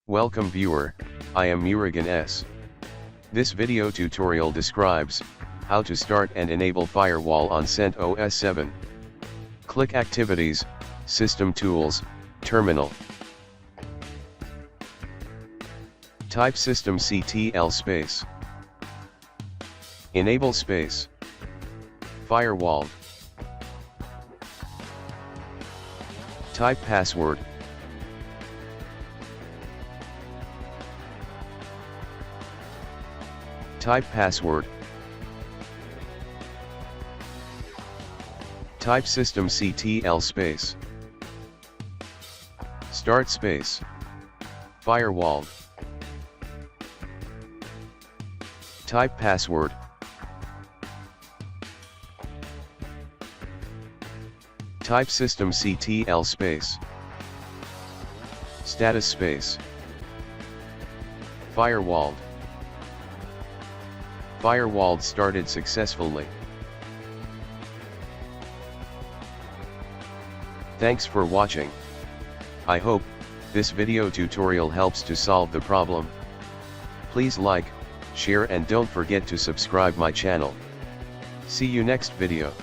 Welcome viewer, I am Murugan S. This video tutorial describes how to start and enable Firewall on CentOS 7. Click Activities, System Tools, Terminal. Type systemctl space. Enable space. Firewall. Type password. Type password. Type systemctl space. Start space. Firewall. Type password. Type systemctl space. Status space. Firewall. Firewall started successfully. Thanks for watching. I hope this video tutorial helps to solve the problem. Please like, share and don't forget to subscribe my channel. See you next video.